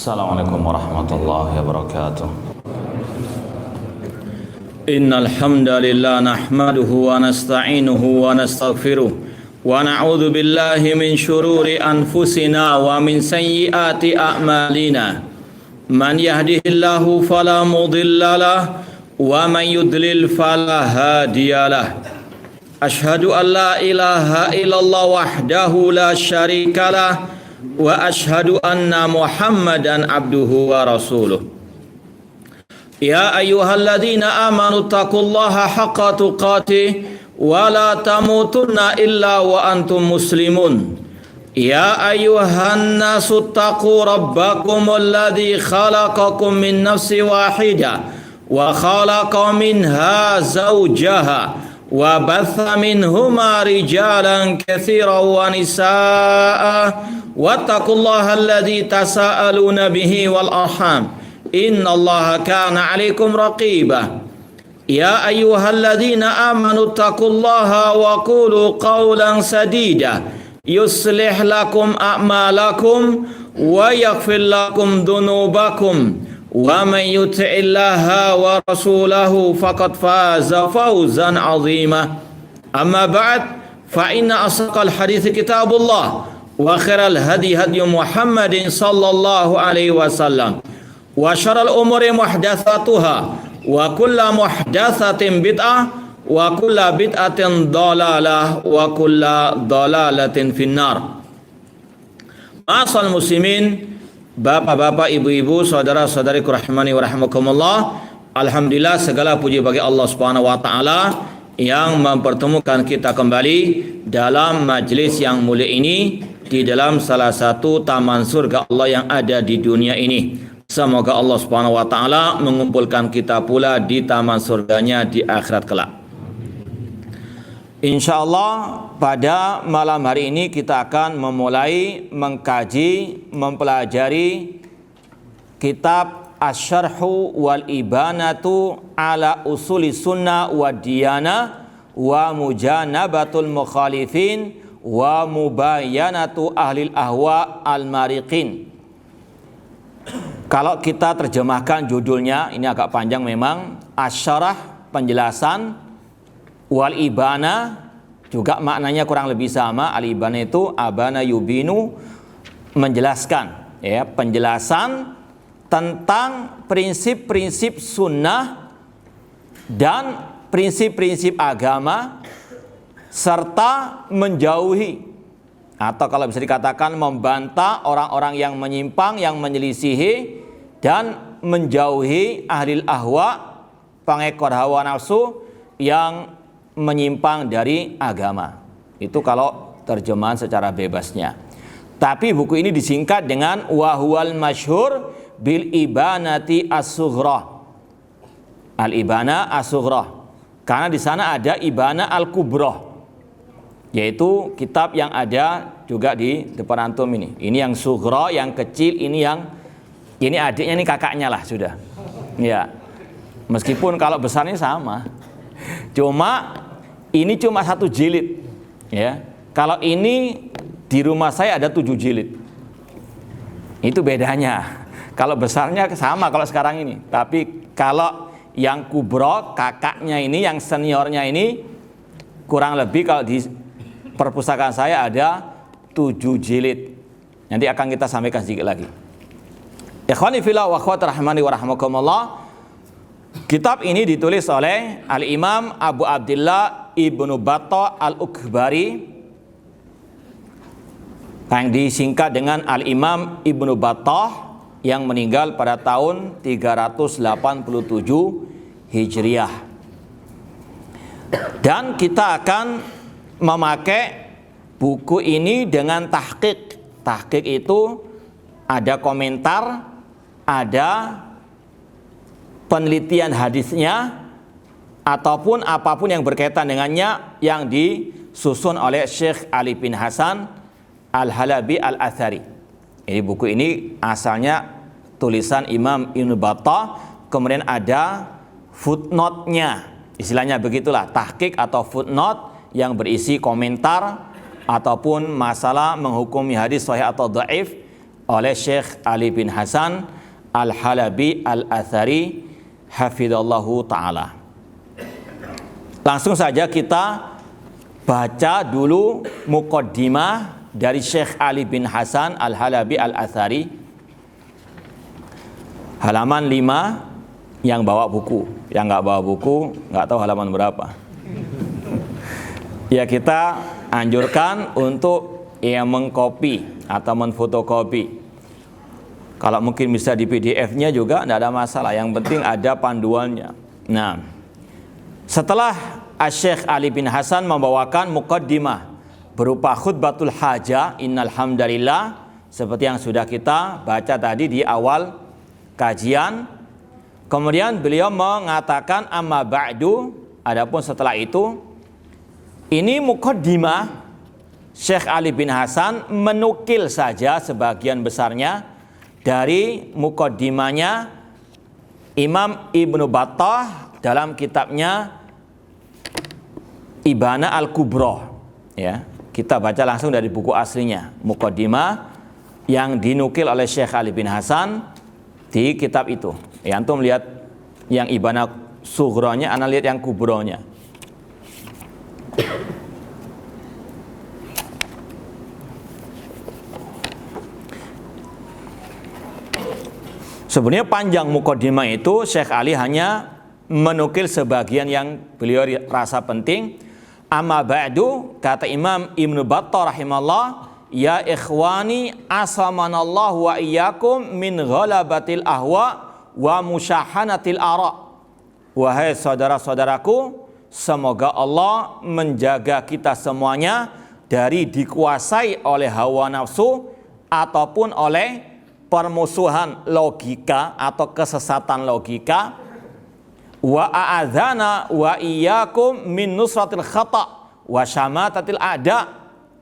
Assalamualaikum warahmatullahi wabarakatuh. Innal hamdalillah nahmaduhu wa nasta'inuhu wa nastaghfiruh wa na'udzu billahi min shururi anfusina wa min sayyiati a'malina. Man yahdihillahu fala mudilla lahu wa man yudlil fala hadiyalah. Ashhadu an la ilaha illallah wahdahu la syarika lah wa ashhadu anna Muhammadan abduhu wa rasuluh. Ya ayyuhalladzina amanu taqullaha haqqa tuqatih wa la tamutunna illa wa antum muslimun. Ya ayyuhan nasu taqu rabbakumul ladzi khalaqakum min nafsin wahidah wa khalaqa minha zawjaha wa batha minhuma rijalan katsiran wa nisaa wattaqullaha alladzi tasaaluna bihi wal arham innallaha kana 'alaikum raqiba. Ya ayyuhalladzina amanu taqullaha wa qulu qawlan sadida yuslih lakum a'malakum wa yaghfir lakum dhunubakum wa man yuti'illaha wa rasulahu faqad faza fawzan 'azima. Amma ba'd, fa inna asdaqal hadithi kitabullah wa khairal hadi hadyu Muhammadin sallallahu alaihi wasallam wa syarrul umuri muhdatsatuha wa kullu muhdatsatin bid'ah wa kullu bid'atin dhalalah wa kullu dhalalatin finnar. Ma'asal muslimin, bapak-bapak, ibu-ibu, saudara-saudariku rahimani wa rahimakumullah. Alhamdulillah, segala puji bagi Allah Subhanahu wa taala yang mempertemukan kita kembali dalam majlis yang mulia ini di dalam salah satu taman surga Allah yang ada di dunia ini. Semoga Allah Subhanahu wa taala mengumpulkan kita pula di taman surganya di akhirat kelak. Insyaallah pada malam hari ini kita akan memulai mengkaji, mempelajari kitab Asy-Syarhu wal Ibanatu ala Usuli Sunnah wa Diyana wa Mujanabatul Mukhalifin wa Mubayyanatu Ahlil Ahwa al-Mariqin. Kalau kita terjemahkan judulnya, ini agak panjang memang, Asy-Syarah penjelasan, wal ibana juga maknanya kurang lebih sama. Al ibana itu abana yubinu, menjelaskan, ya, penjelasan tentang prinsip-prinsip sunnah dan prinsip-prinsip agama, serta menjauhi atau kalau bisa dikatakan membantah orang-orang yang menyimpang, yang menyelisihi dan menjauhi ahlil ahwa, pengekor hawa nafsu yang menyimpang dari agama. Itu kalau terjemahan secara bebasnya. Tapi buku ini disingkat dengan wahwal masyhur bil ibanati as-sughra. Al-ibana as-sughra. Karena di sana ada ibana al-kubra, yaitu kitab yang ada juga di depan antum ini. Ini yang sughra, yang kecil, ini adiknya, ini kakaknya lah sudah. Ya. Meskipun kalau besarnya sama. Ini cuma 1 jilid, ya. Kalau ini di rumah saya ada 7 jilid. Itu bedanya. Kalau besarnya sama kalau sekarang ini. Tapi kalau yang kubro, kakaknya ini, yang seniornya ini, kurang lebih kalau di perpustakaan saya ada 7 jilid. Nanti akan kita sampaikan sedikit lagi. Ikhwani fillah wa akhwati rahimani wa rahimakumullah. Kitab ini ditulis oleh Al-Imam Abu Abdillah Ibnu Battah Al-Ukhbari, yang disingkat dengan Al-Imam Ibnu Battah, yang meninggal pada tahun 387 Hijriah. Dan kita akan memakai buku ini dengan tahqiq. Tahqiq itu ada komentar, ada penelitian hadisnya, ataupun apapun yang berkaitan dengannya yang disusun oleh Syekh Ali bin Hasan Al-Halabi Al-Athari. Ini buku ini asalnya tulisan Imam Ibnu Battah, kemudian ada footnote-nya, istilahnya begitulah, tahqiq atau footnote yang berisi komentar ataupun masalah menghukumi hadis sahih atau dhaif oleh Syekh Ali bin Hasan Al-Halabi Al-Athari hafidhallahu ta'ala. Langsung saja kita baca dulu muqaddimah dari Syekh Ali bin Hasan Al-Halabi Al-Athari, halaman 5 yang bawa buku. Yang nggak bawa buku nggak tahu halaman berapa. Ya, kita anjurkan untuk yang mengcopy atau menfotokopi. Kalau mungkin bisa di PDF-nya juga tidak ada masalah. Yang penting ada panduannya. Nah, setelah Syekh Ali bin Hasan membawakan muqaddimah berupa khutbatul hajah, innal hamdalillah, seperti yang sudah kita baca tadi di awal kajian. Kemudian beliau mengatakan amma ba'du, adapun setelah itu, ini muqaddimah Syekh Ali bin Hasan menukil saja sebagian besarnya dari muqaddimahnya Imam Ibnu Battah dalam kitabnya Ibana Al-Kubra. Ya, kita baca langsung dari buku aslinya, muqaddimah yang dinukil oleh Syekh Ali bin Hasan di kitab itu. Ya, antum lihat yang Ibana Sughronya, ana lihat yang Kubronya. Sebenarnya panjang muqaddimah itu, Syekh Ali hanya menukil sebagian yang beliau rasa penting. Amma ba'du, kata Imam Ibnu Battah rahimahullah, ya ikhwani asamanallahu wa iyyakum min ghalabatil ahwa wa musyahanatil ara. Wahai saudara-saudaraku, semoga Allah menjaga kita semuanya dari dikuasai oleh hawa nafsu ataupun oleh permusuhan logika atau kesesatan logika. Wa a'adzana wa iyyakum min nusratil khata wa syamatatil a'da,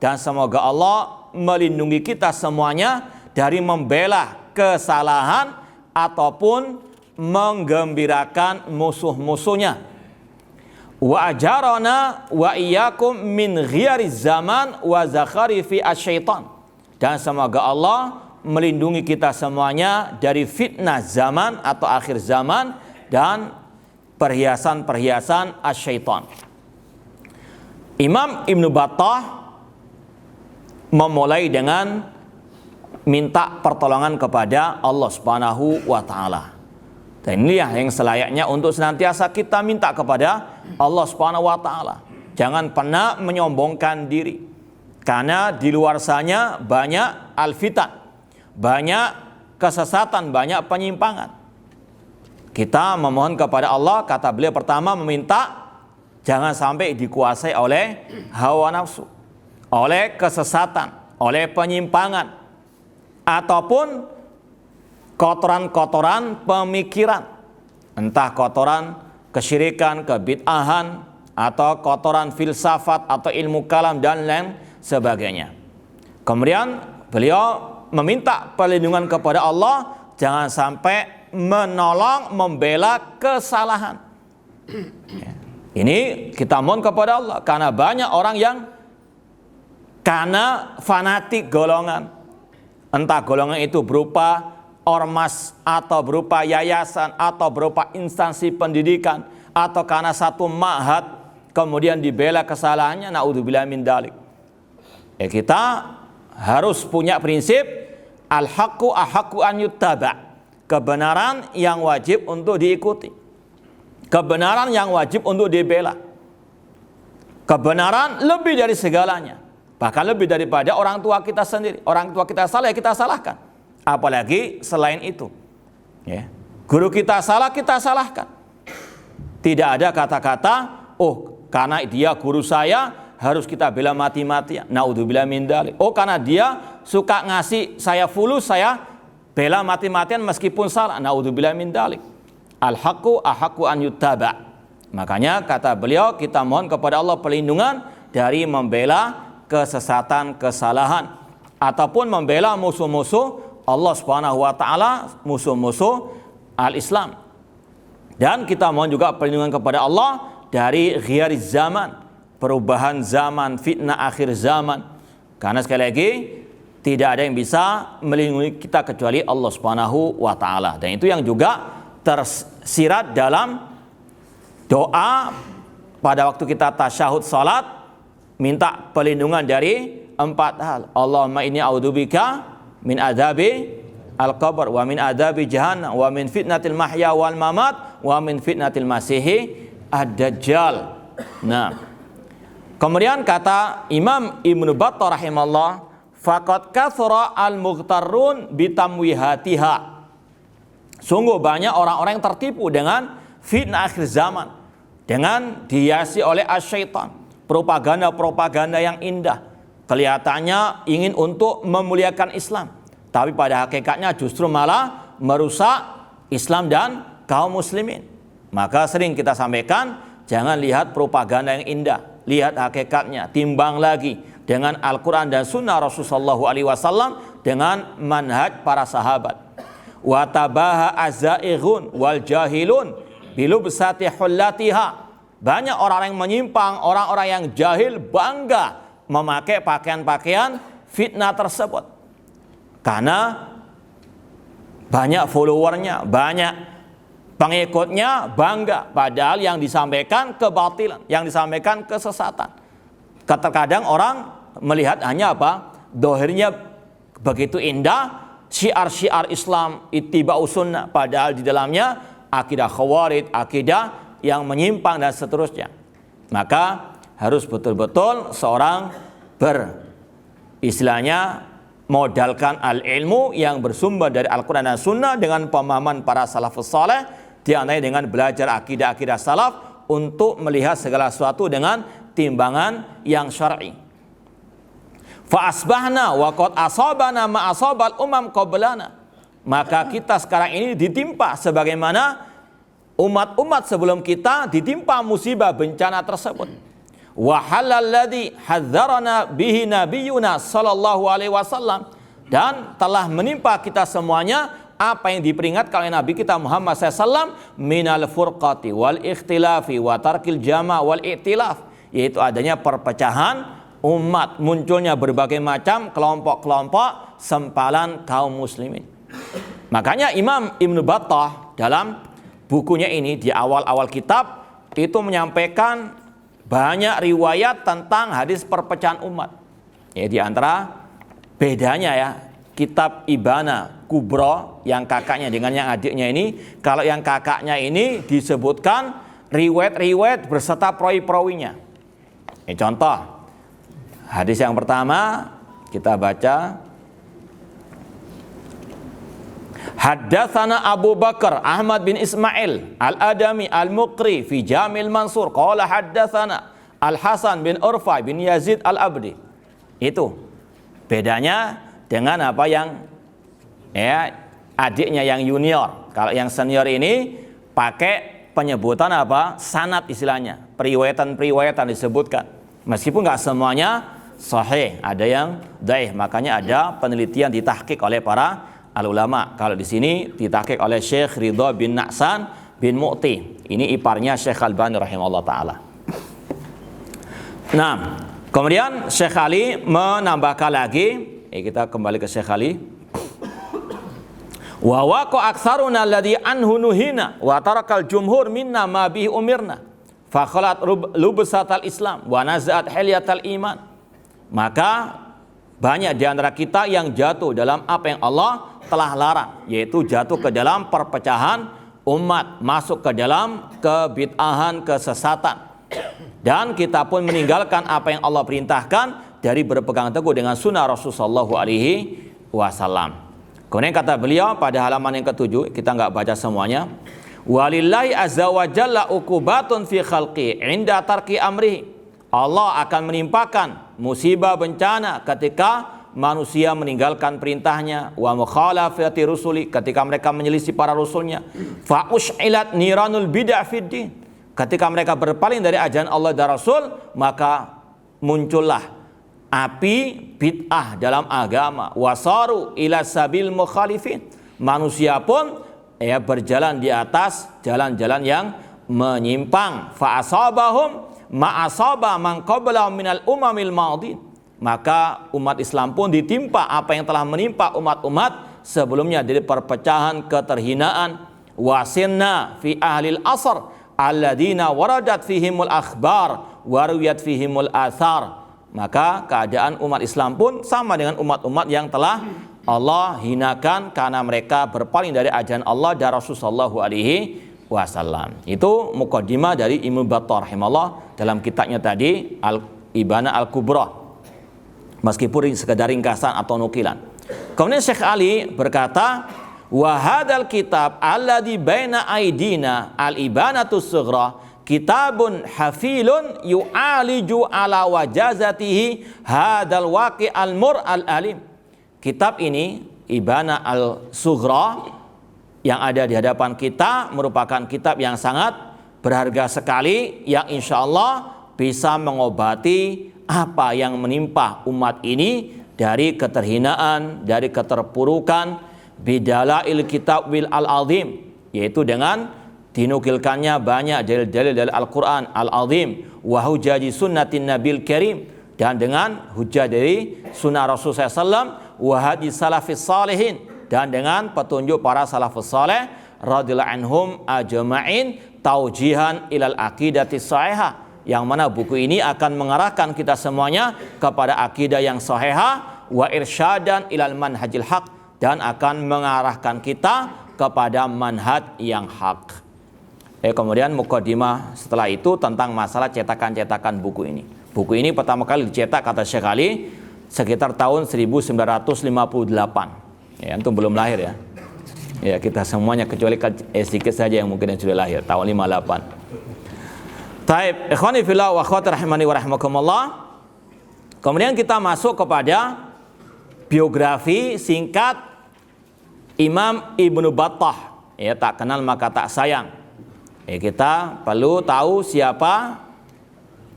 dan semoga Allah melindungi kita semuanya dari membela kesalahan ataupun menggembirakan musuh-musuhnya. Wa ajarana wa iyyakum min ghiyariz zaman wa zakharifi asyaitan, dan semoga Allah melindungi kita semuanya dari fitnah zaman atau akhir zaman dan perhiasan-perhiasan asyaitan. Imam Ibnu Battah memulai dengan minta pertolongan kepada Allah Subhanahu wa taala. Dan inilah yang selayaknya untuk senantiasa kita minta kepada Allah Subhanahu wa taala. Jangan pernah menyombongkan diri. Karena di luar sana banyak alfitan, banyak kesesatan, banyak penyimpangan. Kita memohon kepada Allah, kata beliau pertama meminta jangan sampai dikuasai oleh hawa nafsu, oleh kesesatan, oleh penyimpangan, ataupun kotoran-kotoran pemikiran, entah kotoran kesyirikan, kebid'ahan, atau kotoran filsafat atau ilmu kalam dan lain sebagainya. Kemudian beliau meminta perlindungan kepada Allah jangan sampai menolong membela kesalahan. Ini kita mohon kepada Allah karena banyak orang yang karena fanatik golongan, entah golongan itu berupa ormas atau berupa yayasan atau berupa instansi pendidikan atau karena satu ma'had kemudian dibela kesalahannya, naudzubillah min dzalik. Ya, kita harus punya prinsip al-haqqu ahaqqu an yuttaba'. Kebenaran yang wajib untuk diikuti, kebenaran yang wajib untuk dibela, kebenaran lebih dari segalanya, bahkan lebih daripada orang tua kita sendiri. Orang tua kita salah, ya kita salahkan, apalagi selain itu ya. Guru kita salah, kita salahkan. Tidak ada kata-kata oh karena dia guru saya harus kita bela mati-matian, naudzubillah min dzalik. Oh karena dia suka ngasih saya fulus, saya bela mati-matian meskipun salah, naudzubillah min dzalik. Al-haqqu ahaqqu an yuttaba'. Makanya kata beliau kita mohon kepada Allah perlindungan dari membela kesesatan, kesalahan, ataupun membela musuh-musuh Allah Subhanahu wa taala, musuh-musuh al-Islam. Dan kita mohon juga perlindungan kepada Allah dari ghiyariz zaman, perubahan zaman, fitnah akhir zaman. Karena sekali lagi Tidak ada yang bisa melindungi kita kecuali Allah Subhanahu wa taala. Dan itu yang juga tersirat dalam doa pada waktu kita tasyahud salat, minta perlindungan dari 4 hal. Allahumma inni a'udzubika min adzabi al-qabr wa min adzabi jahannam wa min fitnatil mahya wal mamat wa min fitnatil masihi ad-dajjal. Nah, kemudian kata Imam Ibnu Battah rahimahullah, faqad kathura al-mughtarrun bitamwihatiha. Sungguh banyak orang-orang yang tertipu dengan fitnah akhir zaman, dengan dihiasi oleh asyaitan, propaganda-propaganda yang indah. Kelihatannya ingin untuk memuliakan Islam, tapi pada hakikatnya justru malah merusak Islam dan kaum muslimin. Maka sering kita sampaikan, jangan lihat propaganda yang indah, lihat hakikatnya, timbang lagi dengan Al-Quran dan Sunnah Rasulullah SAW, dengan manhaj para sahabat. Wa tabaha azza'ighun wal jahilun bilubsati hullatiha. Banyak orang yang menyimpang, orang-orang yang jahil bangga memakai pakaian-pakaian fitnah tersebut, karena banyak followernya, banyak pengikutnya, bangga. Padahal yang disampaikan kebatilan, yang disampaikan kesesatan. Terkadang orang melihat hanya apa? Dohirnya begitu indah, syiar-syiar Islam, ittiba'us sunnah, padahal di dalamnya akidah khawarij, akidah yang menyimpang dan seterusnya. Maka harus betul-betul seorang istilahnya modalkan al-ilmu yang bersumber dari Al-Quran dan Sunnah dengan pemahaman para salafus saleh, diantaranya dengan belajar akidah-akidah salaf untuk melihat segala sesuatu dengan timbangan yang syar'i. Fa asbahna wa qad asabana ma asabal umam qablana. Maka kita sekarang ini ditimpa sebagaimana umat-umat sebelum kita ditimpa musibah bencana tersebut. Wa halal ladzi hadzarana bihi nabiyuna sallallahu alaihi wasallam, dan telah menimpa kita semuanya apa yang diperingatkan oleh Nabi kita Muhammad SAW, minal furqati wal ikhtilafi wa tarkil jama' wal i'tilaf, yaitu adanya perpecahan umat, munculnya berbagai macam kelompok-kelompok sempalan kaum muslimin. Makanya Imam Ibnu Battah dalam bukunya ini di awal-awal kitab itu menyampaikan banyak riwayat tentang hadis perpecahan umat. Ya, di antara bedanya ya, kitab Ibana Kubro yang kakaknya dengan yang adiknya ini, kalau yang kakaknya ini disebutkan riwayat-riwayat berserta proi-proinya. Ini contoh hadis yang pertama kita baca. Haddatsana Abu Bakar Ahmad bin Ismail Al-Adami Al-Muqri fi Jamil Mansur qala haddatsana Al-Hasan bin Urfa bin Yazid Al-Abdi. Itu bedanya dengan apa yang adiknya yang junior. Kalau yang senior ini pakai penyebutan apa? Sanad istilahnya. Periwayatan disebutkan. Meskipun enggak semuanya sahih, ada yang dhaif. Makanya ada penelitian ditahqiq oleh para al-ulama. Kalau di sini ditahqiq oleh Syekh Ridha bin Na'san bin Mu'ti. Ini iparnya Syekh Albani rahimahullah taala. Nah, kemudian Syekh Ali menambahkan lagi, kita kembali ke Syekh Ali. Wa waqa aktsaruna alladhi anhu nuhina wa tarakal jumhur minna ma bihi umirna fa khalat lubsatal Islam wa nazat hilyatal iman. Maka banyak di antara kita yang jatuh dalam apa yang Allah telah larang, yaitu jatuh ke dalam perpecahan umat, masuk ke dalam kebid'ahan, kesesatan. Dan kita pun meninggalkan apa yang Allah perintahkan dari berpegang teguh dengan sunnah Rasulullah SAW. Kemudian kata beliau pada halaman yang ke-7, kita nggak baca semuanya. Walillahi azza wa jalla uqubatun fi khalqi inda tarki amrihi. Allah akan menimpakan musibah bencana ketika manusia meninggalkan perintahnya, wa mukhalafati rusuli, ketika mereka menyelisih para rasulnya, fa us'ilat niranul bid'ah fid din, ketika mereka berpaling dari ajaran Allah dan Rasul, maka muncullah api bid'ah dalam agama, wasaru ila sabil mukhalifin, manusia pun berjalan di atas jalan-jalan yang menyimpang, fa asabahum ma asaba man qablahum minal umamil madin, maka umat Islam pun ditimpa apa yang telah menimpa umat-umat sebelumnya dari perpecahan, keterhinaan. Wasinna fi ahlil asr alladzina waradat fihimul akhbar waruyat fihimul athar. Maka keadaan umat Islam pun sama dengan umat-umat yang telah Allah hinakan karena mereka berpaling dari ajaran Allah dan Rasulullah SAW. Itu muqaddimah dari Ibnu Battah rahimahullah dalam kitabnya tadi Al-Ibana Al-Kubra, meskipun sekedar ringkasan atau nukilan. Kemudian Syekh Ali berkata, wa hadzal kitab alladzi baina aidina al-Ibanatus Sughra kitabun hafilun yu'aliju ala wajazatihi hadzal waqi' al-mur al-alim. Kitab ini, Ibana al-Sughra, yang ada di hadapan kita merupakan kitab yang sangat berharga sekali, yang insya Allah bisa mengobati apa yang menimpa umat ini dari keterhinaan, dari keterpurukan, bidalail kitab wil al-azim, yaitu dengan dinukilkannya banyak dalil-dalil dari Al-Quran al-azim, wa hujaji sunnatin nabil karim, dan dengan hujah dari sunnah Rasul SAW, wa hadi salafis salihin, dan dengan petunjuk para salafus saleh radhiyallahu anhum ajma'in taujihan ilal aqidati shahihah, yang mana buku ini akan mengarahkan kita semuanya kepada akidah yang shahihah, wa irsyadan ilal manhajil haq, dan akan mengarahkan kita kepada manhaj yang hak. Kemudian muqaddimah setelah itu tentang masalah cetakan-cetakan buku ini. Buku ini pertama kali dicetak, kata Syekh Ali, sekitar tahun 1958. Ya, antum belum lahir ya. Ya, kita semuanya kecuali sedikit saja yang mungkin sudah lahir tahun 58. Taib, ikhwani fillah wa akhwati rahimani wa rahimakumullah. Kemudian kita masuk kepada biografi singkat Imam Ibnu Battah. Ya, tak kenal maka tak sayang. Ya, kita perlu tahu siapa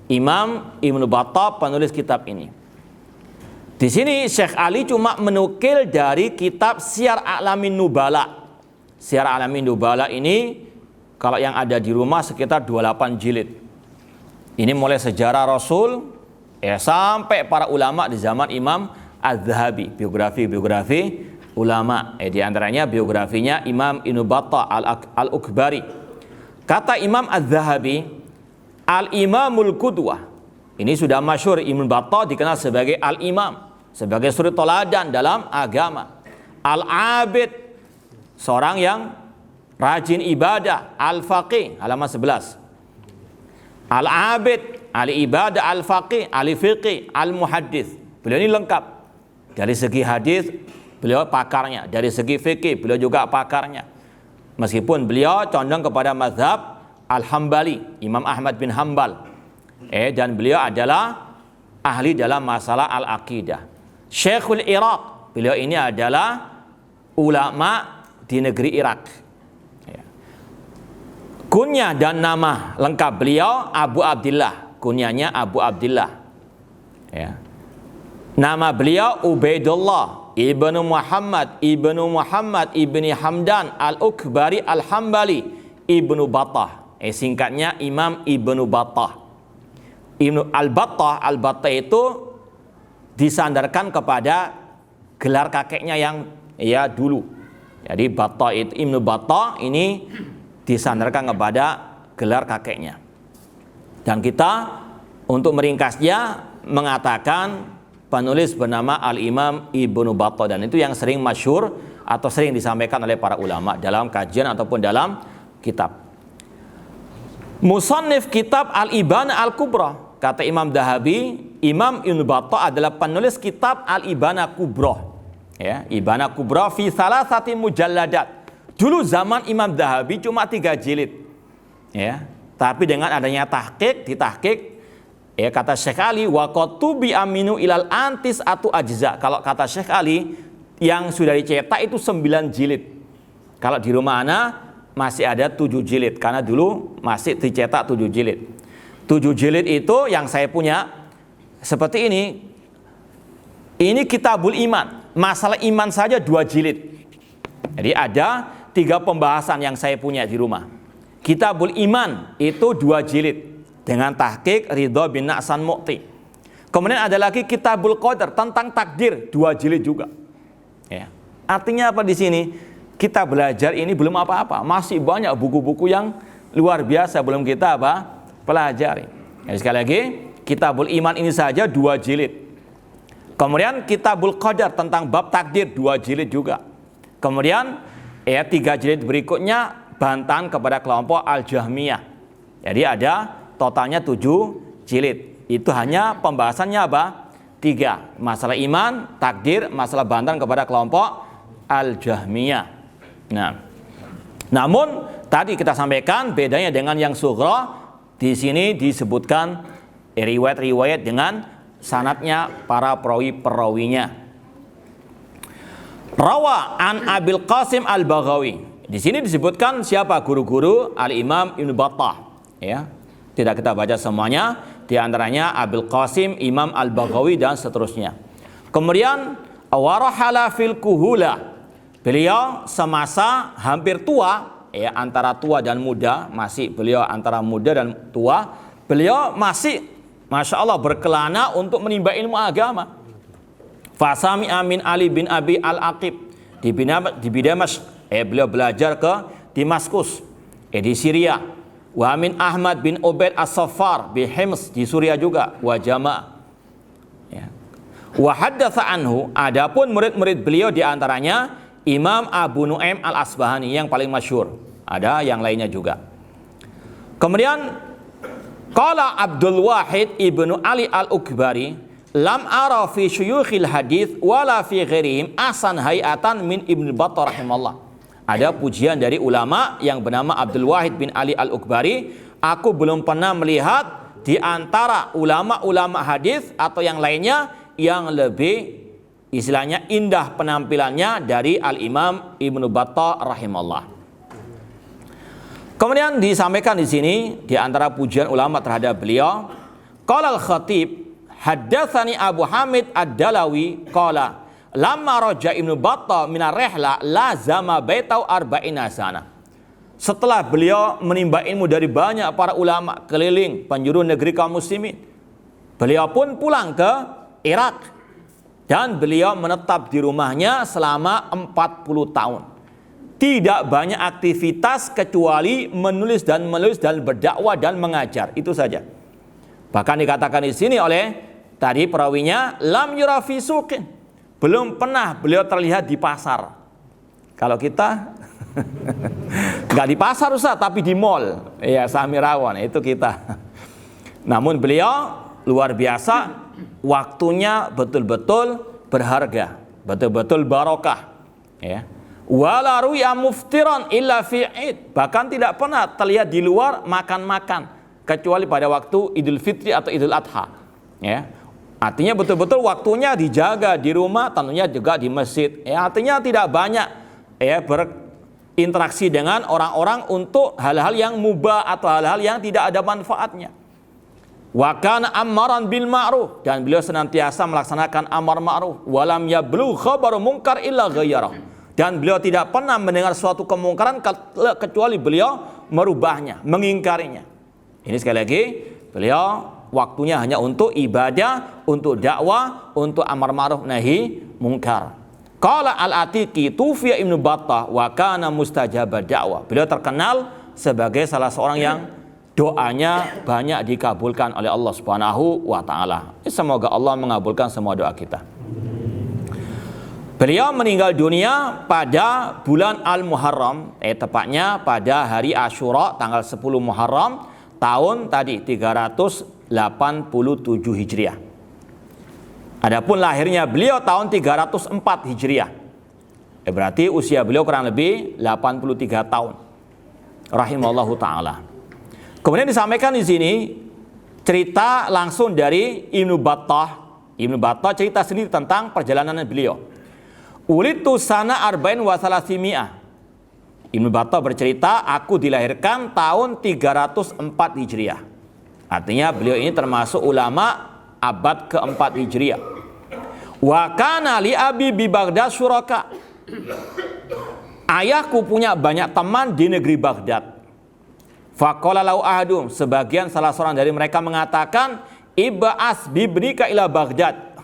Imam Ibnu Battah, penulis kitab ini. Di sini Syekh Ali cuma menukil dari kitab Syiar A'lamin Nubala. Syiar A'lamin Nubala ini kalau yang ada di rumah sekitar 28 jilid. Ini mulai sejarah Rasul sampai para ulama di zaman Imam Az-Zahabi, biografi ulama. Di antaranya biografinya Imam Ibnu Battah Al-Ukbari. Kata Imam Az-Zahabi, Al-Imamul Qudwah. Ini sudah masyhur, Ibnu Battah dikenal sebagai Al-Imam, sebagai suri teladan dalam agama. Al-Abid, seorang yang rajin ibadah. Al-Faqih, halaman 11. Al-Abid, Al-Ibadah, Al-Faqih, Al-Fiqih, Al-Muhaddis. Beliau ini lengkap. Dari segi hadis, beliau pakarnya. Dari segi fikih, beliau juga pakarnya. Meskipun beliau condong kepada mazhab Al-Hambali, Imam Ahmad bin Hambal. Dan beliau adalah ahli dalam masalah al-aqidah. Syekhul Iraq, beliau ini adalah ulama di negeri Irak. Kunyah dan nama lengkap beliau Abu Abdillah, kunyahnya Abu Abdillah. Nama beliau Ubaidullah ibnu Muhammad ibni Hamdan al-Ukbari al-Hambali ibnu Battah. Singkatnya Imam Ibnu Battah. Ibnu Al-Battah itu disandarkan kepada gelar kakeknya yang dulu. Jadi Battah itu, Ibnu Battah ini disandarkan kepada gelar kakeknya. Dan kita untuk meringkasnya mengatakan penulis bernama Al-Imam Ibnu Battah, dan itu yang sering masyhur atau sering disampaikan oleh para ulama dalam kajian ataupun dalam kitab. Musannif kitab Al-Ibana Al-Kubra. Kata Imam Dahabi, Imam Ibnu Battah adalah penulis kitab Al-Ibana Kubra. Ibana Kubra fi salasati mujalladat. Dulu zaman Imam Dahabi cuma 3 jilid. Tapi dengan adanya ditahqiq, kata Syekh Ali, wa qatubi aminu ilal antis atu ajza. Kalau kata Syekh Ali, yang sudah dicetak itu 9 jilid. Kalau di rumah ana masih ada 7 jilid, karena dulu masih dicetak 7 jilid. 7 jilid itu yang saya punya seperti ini. Ini Kitabul Iman, masalah iman saja 2 jilid. Jadi ada 3 pembahasan yang saya punya di rumah. Kitabul Iman itu 2 jilid dengan tahqiq Ridha bin Na'san Mu'ti. Kemudian ada lagi Kitabul Qadar tentang takdir, 2 jilid juga. Ya. Artinya apa di sini? Kita belajar ini belum apa-apa, masih banyak buku-buku yang luar biasa belum kita pelajari. Ya, sekali lagi, Kitabul Iman ini saja 2 jilid. Kemudian Kitabul Qadar tentang bab takdir 2 jilid juga. Kemudian 3 jilid berikutnya bantahan kepada kelompok Al-Jahmiyah. Jadi ada totalnya 7 jilid. Itu hanya pembahasannya 3. Masalah iman, takdir, masalah bantahan kepada kelompok Al-Jahmiyah. Nah, namun tadi kita sampaikan bedanya dengan yang sughra, di sini disebutkan riwayat-riwayat dengan sanadnya para perawi-perawinya. Rawa an Abil Qasim Al-Baghawi. Di sini disebutkan siapa guru-guru Al-Imam Ibnu Battah, ya. Tidak kita baca semuanya, di antaranya Abil Qasim, Imam Al-Baghawi dan seterusnya. Kemudian warahala fil kuhula. Beliau semasa hampir tua, ya, antara tua dan muda, masih beliau antara muda dan tua. Beliau masih Masya Allah berkelana untuk menimba ilmu agama. Fasami Amin Ali bin Abi Al-Aqib di Damaskus. Beliau belajar ke Damaskus di Syria. Wa Amin Ahmad bin Ubaid As-Saffar di Hims di Suriah juga. Wa Jama'. Ya. Wa haddatsa anhu, adapun murid-murid beliau di antaranya Imam Abu Nu'aim Al-Asbahani yang paling masyhur. Ada yang lainnya juga. Kemudian qala Abdul Wahid ibnu Ali Al-Ukbari, lam ara fi syuyukhil hadits wala fi ghairihim asan hayatan min Ibnu Battah rahimallah. Ada pujian dari ulama yang bernama Abdul Wahid bin Ali Al-Ukbari, aku belum pernah melihat di antara ulama-ulama hadis atau yang lainnya yang lebih istilahnya indah penampilannya dari Al-Imam Ibnu Battah rahimallah. Kemudian disampaikan di sini di antara pujian ulama terhadap beliau, qala al-Khatib haddatsani Abu Hamid Ad-Dalawi qala lamma raja Ibnu Battah min ar-rihla lazama baitau arba'ina sana. Setelah beliau menimba ilmu dari banyak para ulama keliling penjuru negeri kaum muslimin, beliau pun pulang ke Irak dan beliau menetap di rumahnya selama 40 tahun. Tidak banyak aktivitas kecuali menulis dan berdakwah dan mengajar, itu saja. Bahkan dikatakan di sini oleh tadi perawinya, lam yura fi suqin, belum pernah beliau terlihat di pasar. Kalau kita nggak di pasar Ustaz, tapi di mall, ya Samirawan itu kita. Namun beliau luar biasa, waktunya betul-betul berharga, betul-betul barokah, ya. Wala ruya muftiran illa fi id, bahkan tidak pernah terlihat di luar makan-makan kecuali pada waktu Idul Fitri atau Idul Adha, ya. Artinya betul-betul waktunya dijaga di rumah, tentunya juga di masjid, ya. Artinya tidak banyak berinteraksi dengan orang-orang untuk hal-hal yang mubah atau hal-hal yang tidak ada manfaatnya. Wa kana ammaran bil ma'ruf, dan beliau senantiasa melaksanakan amar ma'ruf. Walam yablugh khabaru munkar illa ghayyara, dan beliau tidak pernah mendengar suatu kemungkaran kecuali beliau merubahnya, mengingkarinya. Ini sekali lagi, beliau waktunya hanya untuk ibadah, untuk dakwah, untuk amar ma'ruf nahi munkar. Qala al-Atiqi tufiya Ibnu Battah wa kana mustajabad da'wah. Beliau terkenal sebagai salah seorang yang doanya banyak dikabulkan oleh Allah Subhanahu wa taala. Semoga Allah mengabulkan semua doa kita. Beliau meninggal dunia pada bulan Al-Muharram, tepatnya pada hari Asyura tanggal 10 Muharram tahun tadi 387 Hijriah. Adapun lahirnya beliau tahun 304 Hijriah. Berarti usia beliau kurang lebih 83 tahun. Rahimallahu taala. Kemudian disampaikan di sini cerita langsung dari Ibnu Battah. Ibnu Battah cerita sendiri tentang perjalanan beliau. Ulitu sana arba'in wa salasimi'ah. Ibnu Battah bercerita, aku dilahirkan tahun 304 Hijriah. Artinya beliau ini termasuk ulama abad keempat Hijriah. Wa kana li abi bi Baghdad syuraka. Ayahku punya banyak teman di negeri Baghdad. Faqala lau ahadum, sebagian salah seorang dari mereka mengatakan, ib'as bibrika ila Baghdad,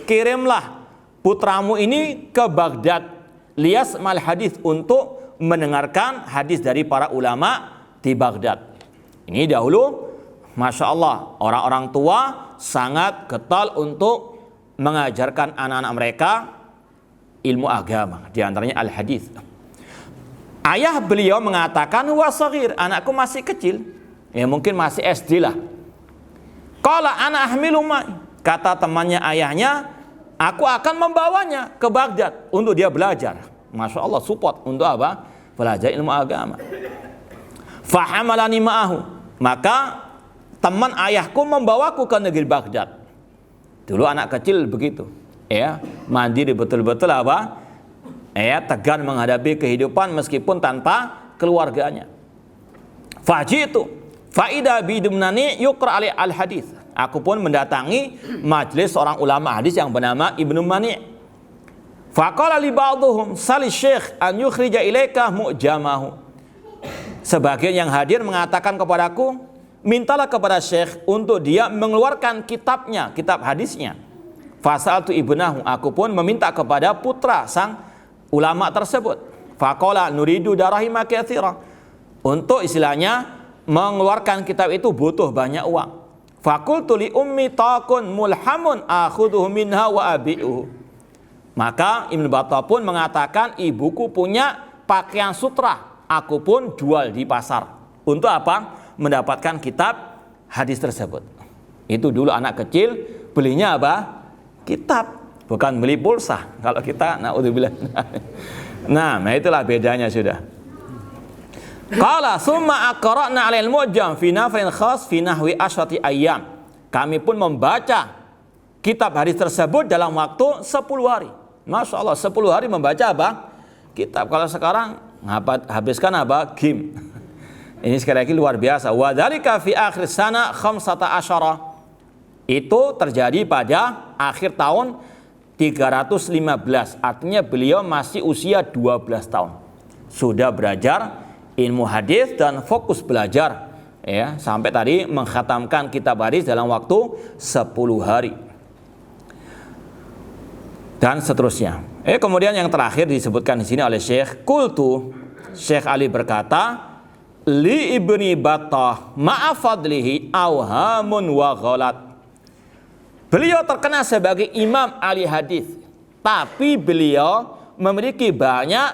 kirimlah putramu ini ke Baghdad, liyasmal hadis, untuk mendengarkan hadis dari para ulama di Baghdad. Ini dahulu, Masya Allah, orang-orang tua sangat getol untuk mengajarkan anak-anak mereka ilmu agama, di antaranya al-hadis. Ayah beliau mengatakan, huwa shaghir, anakku masih kecil, ya mungkin masih SD lah. Qala ana ahmilu ma'i, kata temannya ayahnya, aku akan membawanya ke Baghdad untuk dia belajar. Masya Allah, support untuk apa? Belajar ilmu agama. Fahamalani ma'ahu, maka teman ayahku membawaku ke negeri Baghdad. Dulu anak kecil begitu, ya, mandiri betul-betul apa? Ya, tegar menghadapi kehidupan meskipun tanpa keluarganya. Fajitu faida bidumnani yukra alai al-hadis. Aku pun mendatangi majelis seorang ulama hadis yang bernama Ibnu Mani'. Faqala li ba'dhum sali syekh an yukhrija ilaika mu'jamahu. Sebagian yang hadir mengatakan kepadaku, mintalah kepada syekh untuk dia mengeluarkan kitabnya, kitab hadisnya. Fasaltu ibnahu, aku pun meminta kepada putra sang ulama tersebut. Faqala nuridu darahima katsira. Untuk istilahnya mengeluarkan kitab itu butuh banyak uang. Faqultu li ummi taqun mulhamun akhudhu minha wa abi'uhu. Maka Ibnu Battah pun mengatakan, ibuku punya pakaian sutra, aku pun jual di pasar. Untuk apa? Mendapatkan kitab hadis tersebut. Itu dulu anak kecil belinya apa? Kitab, bukan beli pulsa. Kalau kita naudzubillah. Nah, itulah bedanya sudah. Qala summa aqra'na 'alal mu'jam fi nafin khas fi nahwi asyrati ayyam. Kami pun membaca kitab hadis tersebut dalam waktu 10 hari. Masya Allah, 10 hari membaca apa? Kitab. Kalau sekarang habiskan apa? Game. Ini sekali lagi luar biasa. Wa dzalika fi akhir sana 15. Itu terjadi pada akhir tahun 315. Artinya beliau masih usia 12 tahun. Sudah belajar ilmu hadis dan fokus belajar, ya, sampai tadi mengkhatamkan kitab hadis dalam waktu 10 hari dan seterusnya. Kemudian yang terakhir disebutkan di sini oleh Syekh, qultu, Syekh Ali berkata, li Ibni Battah ma'a fadlihi awhamun wa ghalat. Beliau terkenal sebagai imam ahli hadis, tapi beliau memiliki banyak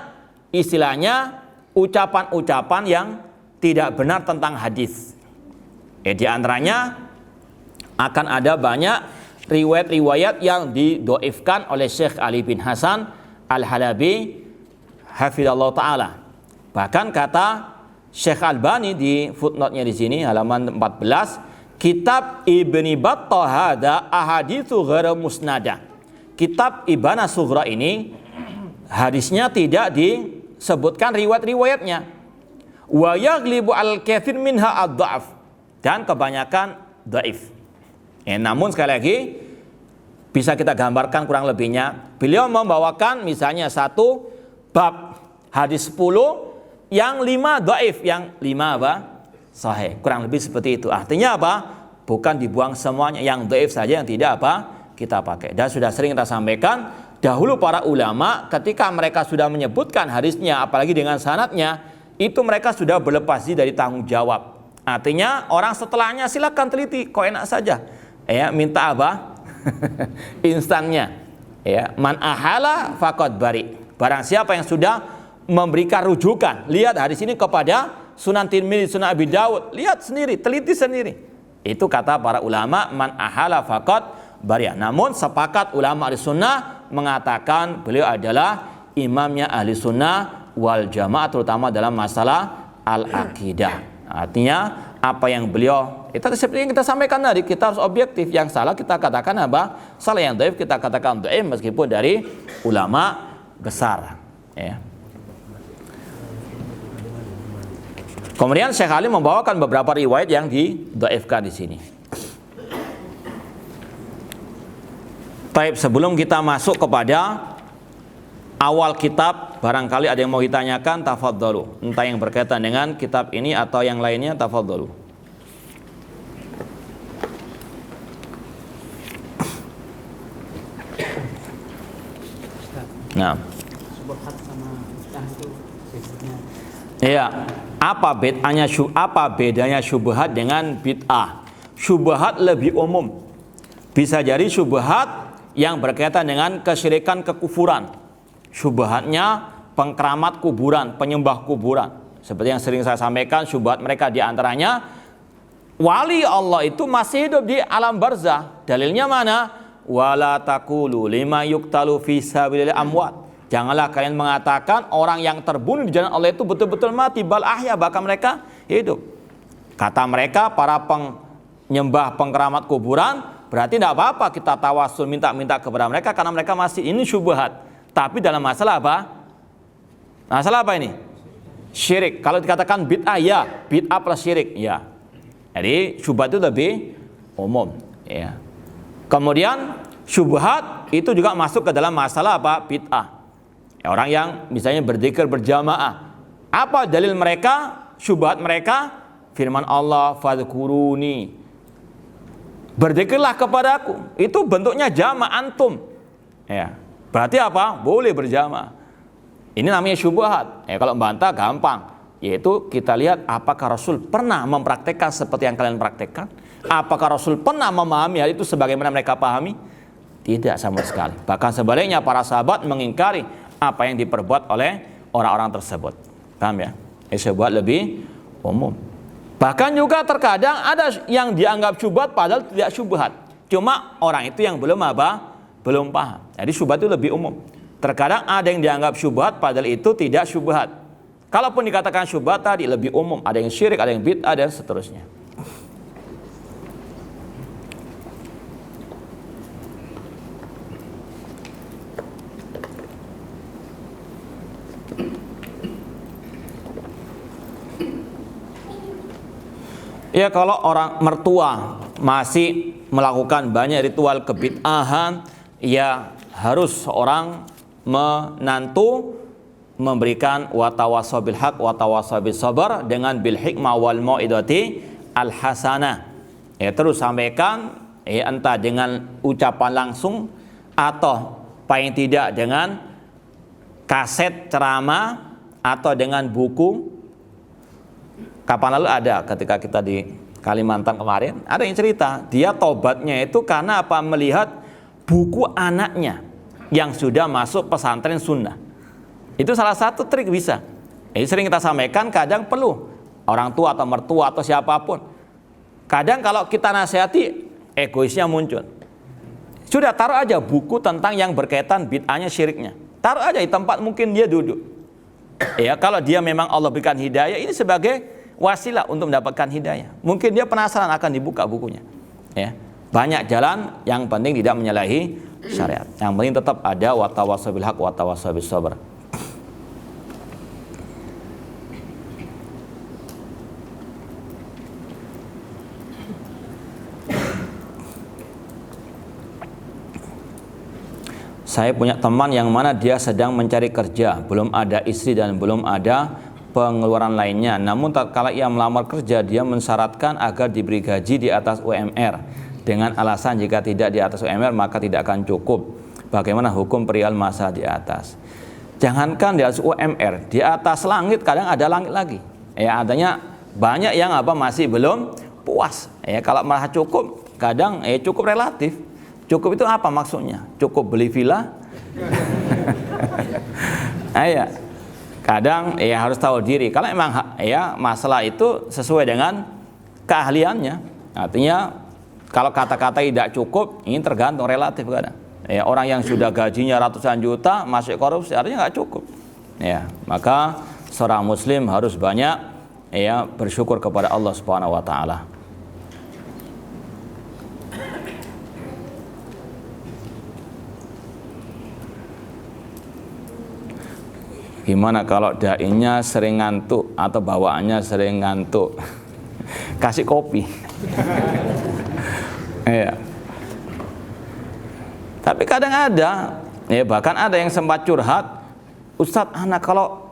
istilahnya ucapan-ucapan yang tidak benar tentang hadis. Di antaranya akan ada banyak riwayat-riwayat yang didoifkan oleh Syekh Ali bin Hasan Al-Halabi hafizallahu taala. Bahkan kata Syekh Albani di footnote-nya di sini halaman 14, kitab Ibni Battah hada ahaditsu ghairu musnada. Kitab Ibana Sughra ini hadisnya tidak disebutkan riwayat-riwayatnya. Wa yaghlibu al-katsir minha ad-dha'f, dan kebanyakan dhaif. Namun sekali lagi bisa kita gambarkan kurang lebihnya. Beliau membawakan misalnya satu bab hadis 10, yang 5 dhaif, yang 5 apa? Sahih. Kurang lebih seperti itu. Artinya apa? Bukan dibuang semuanya, yang dhaif saja yang tidak apa? Kita pakai. Dan sudah sering kita sampaikan, dahulu para ulama ketika mereka sudah menyebutkan hadisnya, apalagi dengan sanadnya, itu mereka sudah berlepas diri dari tanggung jawab. Artinya orang setelahnya silakan teliti, kok enak saja. Minta apa? Instannya. Man ahala faqad bari. Barang siapa yang sudah memberikan rujukan, lihat hadis ini kepada Sunan Tirmidzi, Sunan Abi Dawud, lihat sendiri, teliti sendiri. Itu kata para ulama, man ahala faqad bari. Namun sepakat ulama ahli sunnah mengatakan beliau adalah imamnya ahli sunnah wal jamaah, terutama dalam masalah al-aqidah. Artinya apa yang beliau, itu seperti yang kita sampaikan tadi, kita harus objektif. Yang salah kita katakan apa? Salah. Yang dhaif kita katakan dhaif meskipun dari ulama besar. Kemudian Syekh Ali membawakan beberapa riwayat yang didhaifkan di sini. Baik, sebelum kita masuk kepada awal kitab, barangkali ada yang mau ditanyakan, tafadhalu. Entah yang berkaitan dengan kitab ini atau yang lainnya, tafadhalu. Nah, Subhat sama bid'ah itu bedanya. iya, apa bedanya syubhat dengan bid'ah? Syubhat lebih umum. Bisa jadi syubhat yang berkaitan dengan kesyirikan, kekufuran. Syubhatnya pengkeramat kuburan, penyembah kuburan. Seperti yang sering saya sampaikan, syubhat mereka diantaranya wali Allah itu masih hidup di alam barzah. Dalilnya mana? Wala taqulu lima yuqtalu fi sabilillah amwat. Janganlah kalian mengatakan orang yang terbunuh di jalan Allah itu betul-betul mati, bal ahya, bahkan mereka hidup. Kata mereka para penyembah pengkeramat kuburan, berarti tidak apa-apa kita tawasul minta-minta kepada mereka karena mereka masih, ini syubhat. Tapi dalam masalah apa? Masalah apa ini? Syirik. Kalau dikatakan bid'ah, ya, bid'ah plus syirik, ya. Jadi syubhat itu lebih umum, ya. Kemudian syubhat itu juga masuk ke dalam masalah apa? Bid'ah. Ya, orang yang misalnya berzikir berjamaah. Apa dalil mereka? Syubhat mereka firman Allah, fadhkuruni, berzikirlah kepadaku. Itu bentuknya jama' antum. Ya. Berarti apa? Boleh berjamaah. Ini namanya syubhat. Ya, kalau bantah gampang. Yaitu kita lihat apakah Rasul pernah mempraktekkan seperti yang kalian praktekkan? Apakah Rasul pernah memahami hal itu sebagaimana mereka pahami? Tidak sama sekali. Bahkan sebaliknya para sahabat mengingkari apa yang diperbuat oleh orang-orang tersebut. Paham ya? Syubhat lebih umum. Bahkan juga terkadang ada yang dianggap syubhat padahal tidak syubhat. Cuma orang itu yang belum apa? Belum paham. Jadi syubhat itu lebih umum. Terkadang ada yang dianggap syubhat padahal itu tidak syubhat. Kalaupun dikatakan syubhat tadi lebih umum, ada yang syirik, ada yang bid'ah dan seterusnya. Ya, kalau orang mertua masih melakukan banyak ritual kebid'ahan, ya harus seorang menantu memberikan watawassaw bil haq watawassaw bis sabr dengan bil hikmah wal mau'idati al hasanah. Ya, terus sampaikan entah dengan ucapan langsung atau paling tidak dengan kaset ceramah atau dengan buku. Kapan lalu ada ketika kita di Kalimantan kemarin, ada yang cerita dia tobatnya itu karena apa? Melihat buku anaknya yang sudah masuk pesantren sunnah. Itu salah satu trik bisa. Ini sering kita sampaikan, kadang perlu orang tua atau mertua atau siapapun. Kadang kalau kita nasihati, egoisnya muncul. Sudah taruh aja buku tentang yang berkaitan bid'ahnya, syiriknya. Taruh aja di tempat mungkin dia duduk. Ya, kalau dia memang Allah berikan hidayah, ini sebagai wasilah untuk mendapatkan hidayah. Mungkin dia penasaran, akan dibuka bukunya. Ya, banyak jalan, yang penting tidak menyalahi syariat. Yang penting tetap ada watawassaw bil haq watawassaw bis sabr. Saya punya teman yang mana dia sedang mencari kerja, belum ada istri dan belum ada pengeluaran lainnya. Namun tatkala ia melamar kerja, dia mensyaratkan agar diberi gaji di atas UMR dengan alasan jika tidak di atas UMR maka tidak akan cukup. Bagaimana hukum perihal masa di atas? Jangankan di atas UMR, di atas langit kadang ada langit lagi. Ya, adanya banyak yang masih belum puas. Ya, kalau merasa cukup, kadang cukup relatif. Cukup itu apa maksudnya? Cukup beli villa? Ya. Kadang harus tahu diri. Kalau memang masalah itu sesuai dengan keahliannya. Artinya kalau kata-kata tidak cukup, ini tergantung relatif kadang. Ya, orang yang sudah gajinya ratusan juta masuk korupsi artinya nggak cukup. Ya, maka seorang muslim harus banyak bersyukur kepada Allah Subhanahu wa taala. Gimana kalau dainya sering ngantuk atau bawaannya sering ngantuk? Kasih kopi. Ya. Tapi kadang ada, bahkan ada yang sempat curhat, Ustadz, anak kalau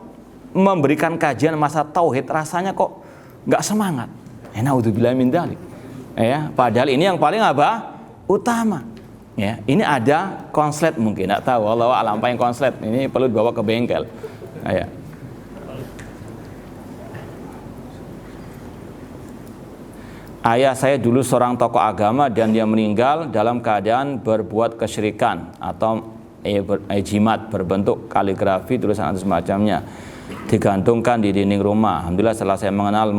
memberikan kajian masa tauhid rasanya kok nggak semangat. Naudzubillah min dzalik. Padahal ini yang paling utama. Ya, ini ada konslet mungkin, nggak tahu. Allah alam apa yang konslet. Ini perlu dibawa ke bengkel. Ya. Ayah saya dulu seorang tokoh agama dan dia meninggal dalam keadaan berbuat kesyirikan atau jimat berbentuk kaligrafi, tulisan atau semacamnya, digantungkan di dinding rumah. Alhamdulillah setelah saya mengenal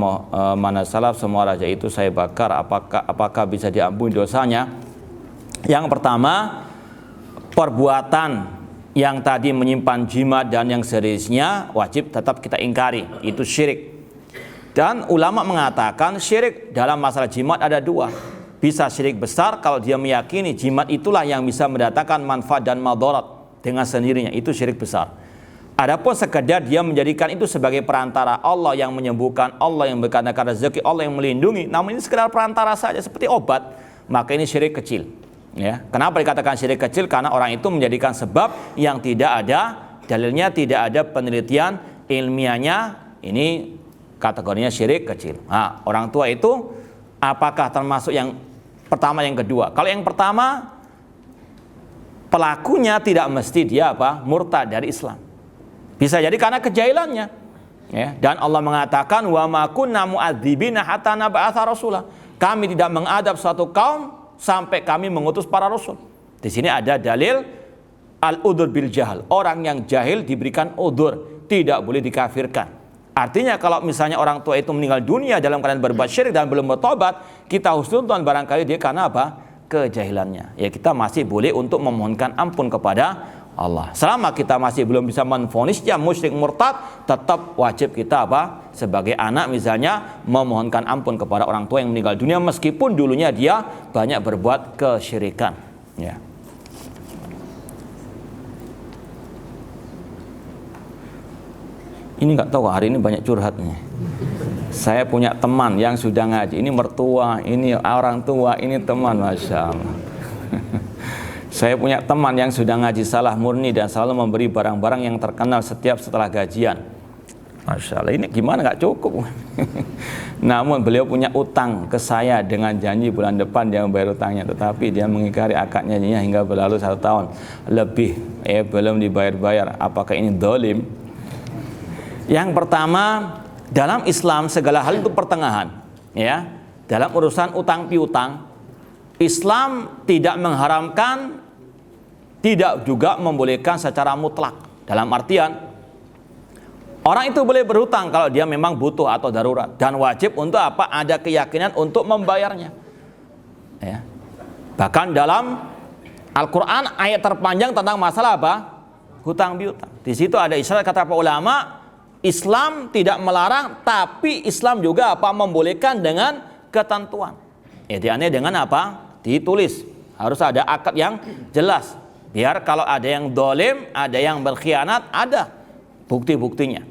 mana salaf, semua raja itu saya bakar. Apakah bisa diampuni dosanya? Yang pertama, perbuatan yang tadi menyimpan jimat dan yang sejenisnya wajib tetap kita ingkari, itu syirik. Dan ulama mengatakan syirik dalam masalah jimat ada dua. Bisa syirik besar kalau dia meyakini jimat itulah yang bisa mendatangkan manfaat dan madarat dengan sendirinya, itu syirik besar. Adapun sekedar dia menjadikan itu sebagai perantara, Allah yang menyembuhkan, Allah yang memberikan rezeki, Allah yang melindungi, namun ini sekedar perantara saja seperti obat, maka ini syirik kecil. Ya, kenapa dikatakan syirik kecil? Karena orang itu menjadikan sebab yang tidak ada dalilnya, tidak ada penelitian ilmiahnya, ini kategorinya syirik kecil. Nah, orang tua itu apakah termasuk yang pertama, yang kedua? Kalau yang pertama, pelakunya tidak mesti dia murtad dari Islam. Bisa jadi karena kejahilannya. Ya, dan Allah mengatakan wa ma kunna mu'adzibina hatta nab'atsa rasula. Kami tidak mengadab suatu kaum sampai kami mengutus para rasul. Di sini ada dalil al-udzur bil jahal. Orang yang jahil diberikan udzur, tidak boleh dikafirkan. Artinya kalau misalnya orang tua itu meninggal dunia dalam keadaan berbuat syirik dan belum bertobat, kita husnuzon barangkali dia karena kejahilannya. Ya, kita masih boleh untuk memohonkan ampun kepada Allah. Selama kita masih belum bisa menvonisnya musyrik murtad, tetap wajib kita sebagai anak misalnya memohonkan ampun kepada orang tua yang meninggal dunia meskipun dulunya dia banyak berbuat kesyirikan. Ya. Ini nggak tahu hari ini banyak curhatnya. Saya punya teman yang sudah ngaji, ini mertua, ini orang tua, ini teman, masya Allah. Saya punya teman yang sudah ngaji salah murni dan selalu memberi barang-barang yang terkenal setiap setelah gajian. Masya Allah, ini gimana nggak cukup. Namun beliau punya utang ke saya dengan janji bulan depan dia membayar utangnya, tetapi dia mengingkari akad janjinya hingga berlalu 1 tahun lebih, belum dibayar-bayar. Apakah ini dolim? Yang pertama, dalam Islam segala hal itu pertengahan. Ya, dalam urusan utang piutang, Islam tidak mengharamkan, tidak juga membolehkan secara mutlak. Dalam artian, orang itu boleh berhutang kalau dia memang butuh atau darurat dan wajib untuk ada keyakinan untuk membayarnya. Ya. Bahkan dalam Al-Quran ayat terpanjang tentang masalah hutang piutang. Di situ ada isyarat, kata para ulama, Islam tidak melarang, tapi Islam juga membolehkan dengan ketentuan. Idealnya dengan ditulis, harus ada akad yang jelas. Biar kalau ada yang dolim, ada yang berkhianat, ada bukti-buktinya.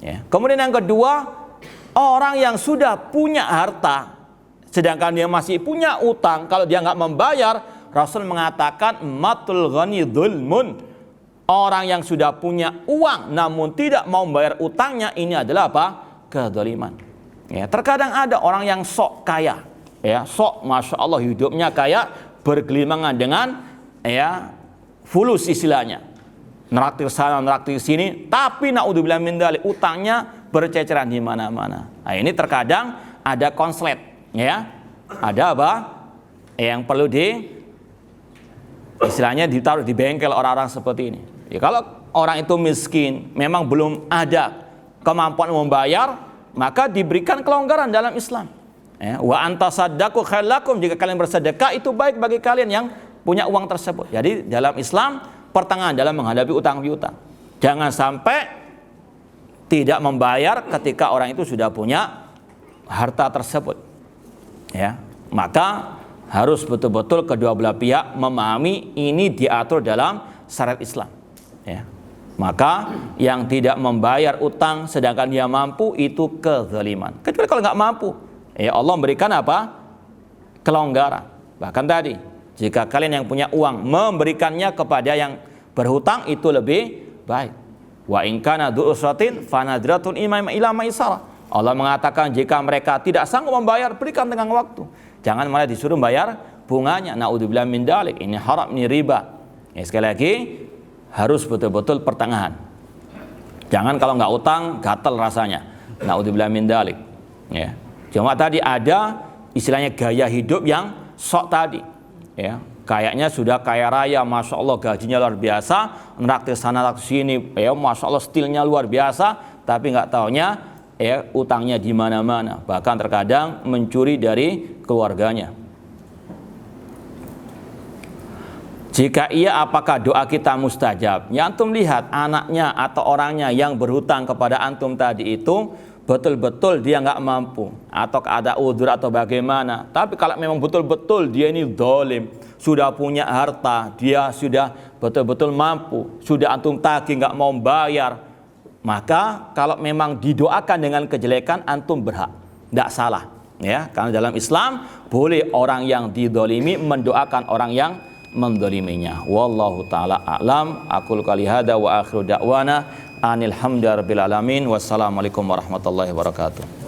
Ya. Kemudian yang kedua, orang yang sudah punya harta, sedangkan dia masih punya utang, kalau dia nggak membayar, Rasul mengatakan matul ghani dzulmun. Orang yang sudah punya uang namun tidak mau membayar utangnya, ini adalah kedzaliman. Ya, terkadang ada orang yang sok kaya, ya, sok masya Allah hidupnya kaya, bergelimangan dengan fulus istilahnya, neraktir sana neraktir sini, tapi naudzubillah min dzalik, utangnya berceceran di mana-mana. Nah, ini terkadang ada konslet, ya, ada yang perlu istilahnya ditaruh di bengkel orang-orang seperti ini. Ya, kalau orang itu miskin, memang belum ada kemampuan membayar, maka diberikan kelonggaran dalam Islam. Ya, wa antasaddaqu khair lakum, jika kalian bersedekah itu baik bagi kalian yang punya uang tersebut. Jadi dalam Islam pertengahan dalam menghadapi utang piutang. Jangan sampai tidak membayar ketika orang itu sudah punya harta tersebut. Ya, maka harus betul-betul kedua belah pihak memahami ini diatur dalam syariat Islam. Ya. Maka yang tidak membayar utang sedangkan dia mampu itu kezaliman. Kecuali kalau nggak mampu, Allah memberikan kelonggaran. Bahkan tadi, jika kalian yang punya uang memberikannya kepada yang berhutang itu lebih baik. Wa in kana dzu usratin fanadratun ila maisarah. Allah mengatakan jika mereka tidak sanggup membayar, berikan dengan waktu. Jangan malah disuruh bayar bunganya. Naudzubillah min dzalik, ini haram, ini riba. Ya, sekali lagi harus betul-betul pertengahan. Jangan kalau nggak utang gatal rasanya. Naudzubillah min dzalik. Ya. Cuma tadi ada istilahnya gaya hidup yang sok tadi. Ya. Kayaknya sudah kaya raya, masya Allah gajinya luar biasa, nraktir sana nraktir sini, ya masya Allah stilnya luar biasa, tapi nggak taunya ya utangnya di mana-mana, bahkan terkadang mencuri dari keluarganya. Jika iya, apakah doa kita mustajab? Ya, antum lihat anaknya atau orangnya yang berhutang kepada antum tadi itu betul-betul dia nggak mampu atau ada udzur atau bagaimana. Tapi kalau memang betul-betul dia ini zalim, sudah punya harta, dia sudah betul-betul mampu, sudah antum tagih nggak mau bayar, maka kalau memang didoakan dengan kejelekan antum berhak, tidak salah. Ya, karena dalam Islam boleh orang yang didolimi mendoakan orang yang mendoliminya. Wallahu taala a'lam. Aqul qali hada wa akhiru da'wana anil hamdulillahirabbil alamin. Wassalamualaikum warahmatullahi wabarakatuh.